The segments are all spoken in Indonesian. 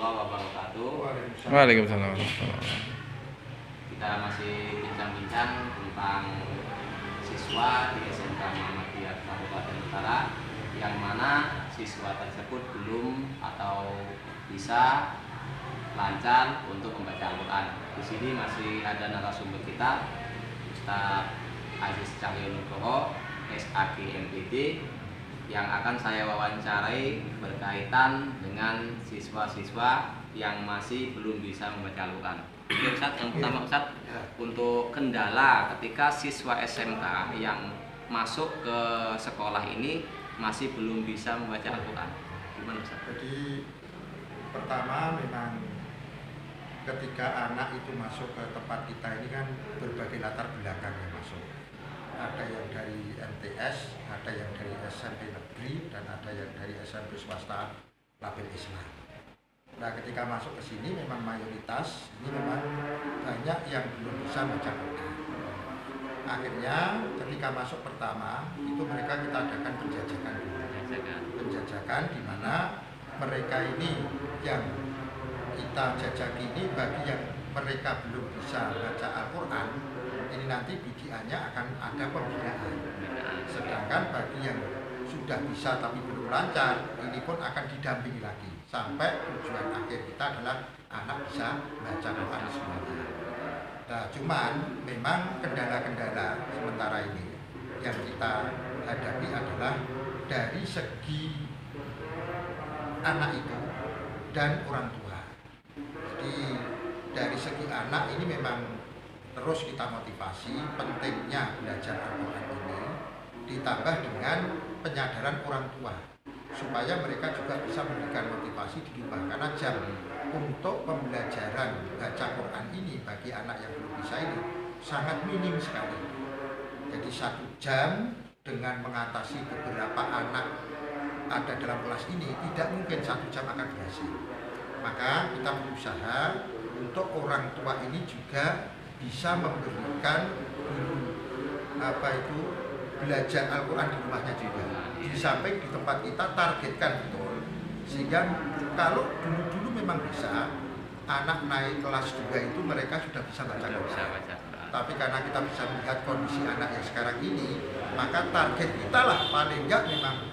warahmatullahi wabarakatuh. Waalaikumsalam. Kita masih bincang-bincang tentang siswa di SMK Muhammadiyah Kabupaten Utara, yang mana siswa tersebut belum atau bisa lancar untuk membaca Al-Quran. Di sini masih ada narasumber kita, Ustaz Aziz Cahyonugroho, SAG MPD, yang akan saya wawancarai berkaitan dengan siswa-siswa yang masih belum bisa membaca Al-Quran. Oke Ustaz, yang pertama Ustaz, untuk kendala ketika siswa SMK yang masuk ke sekolah ini masih belum bisa membaca Al-Quran, gimana Ustaz? Jadi pertama memang ketika anak itu masuk ke tempat kita ini kan berbagai latar belakang yang masuk. Ada yang dari MTS, ada yang dari SMP negeri, dan ada yang dari SMP swasta label Islam. Nah, ketika masuk ke sini memang mayoritas ini memang banyak yang belum bisa baca Quran. Akhirnya ketika masuk pertama itu mereka kita adakan penjajakan dulu. Penjajakan di mana mereka ini yang kita jajaki ini bagi yang mereka belum bisa baca Al-Quran, ini nanti bidiannya akan ada pembinaan. Sedangkan bagi yang sudah bisa tapi belum lancar, ini pun akan didampingi lagi sampai tujuan akhir kita adalah anak bisa baca Quran semuanya. Nah, cuman memang kendala-kendala sementara ini yang kita hadapi adalah dari segi anak itu dan orang tua. Jadi dari segi anak ini memang terus kita motivasi pentingnya belajar Al-Quran ini, ditambah dengan penyadaran orang tua supaya mereka juga bisa memberikan motivasi di rumah, karena jam untuk pembelajaran baca Quran ini bagi anak yang belum bisa ini sangat minim sekali. Jadi 1 jam dengan mengatasi beberapa anak ada dalam kelas ini tidak mungkin 1 jam akan berhasil. Maka kita berusaha untuk orang tua ini juga bisa memberikan belajar Al-Quran di rumahnya juga. Di samping di tempat kita targetkan betul, sehingga kalau dulu-dulu memang bisa anak naik kelas 2 itu mereka sudah bisa baca Quran. Tapi karena kita bisa melihat kondisi anak yang sekarang ini, maka target kita lah paling enggak memang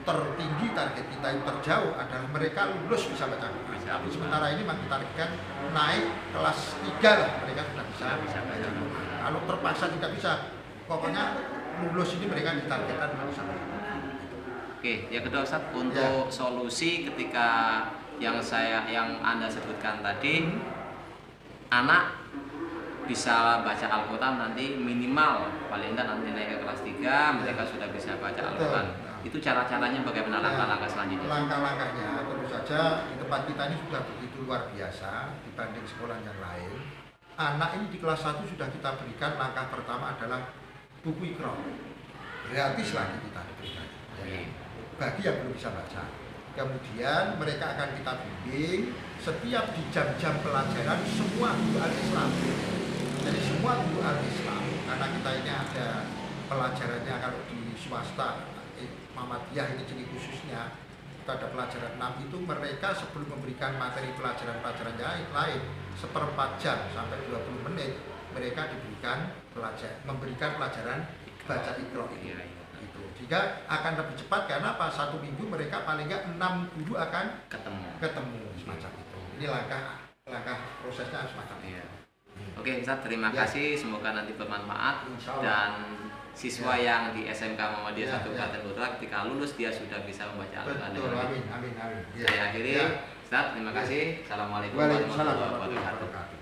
tertinggi, target kita yang terjauh adalah mereka lulus bisa baca Quran. Tapi sementara ini memang ditargetkan naik kelas 3 lah mereka sudah bisa baca Quran. Kalau terpaksa tidak bisa, pokoknya lulus ini mereka ditargetkan bisa baca Quran. Oke, yang kedua Ustaz, untuk solusi ketika yang Anda sebutkan tadi, anak bisa baca Al-Quran nanti minimal paling tidak nanti naik ke kelas 3 mereka sudah bisa baca Al-Quran. Itu cara-caranya bagaimana langkah-langkah selanjutnya? Langkah-langkahnya tentu saja di tempat kita ini sudah begitu luar biasa dibanding sekolah yang lain. Anak ini di kelas 1 sudah kita berikan langkah pertama adalah buku Iqra. Gratis lagi kita berikan. Bagi yang belum bisa baca. Kemudian mereka akan kita bimbing setiap di jam-jam pelajaran semua guru Al-Islam. Jadi semua guru Al-Islam, karena kita ini ada pelajarannya kalau di swasta Muhammadiyah ini jadi khususnya kita ada pelajaran 6 itu mereka sebelum memberikan materi pelajaran-pelajaran yang lain 1/4 jam sampai 20 menit mereka memberikan pelajaran baca Iqra itu. Jika akan lebih cepat karena pas 1 minggu mereka paling enggak 6 guru akan ketemu semacam itu. Ini langkah prosesnya semacam itu. Oke Ustaz, terima kasih, semoga nanti bermanfaat dan siswa yang di SMK Muhammadiyah 1 Kabupaten Utara ketika lulus dia sudah bisa membaca Al-Quran. Betul, amin. Saya akhiri, Ustaz, terima kasih. Assalamualaikum warahmatullahi wabarakatuh.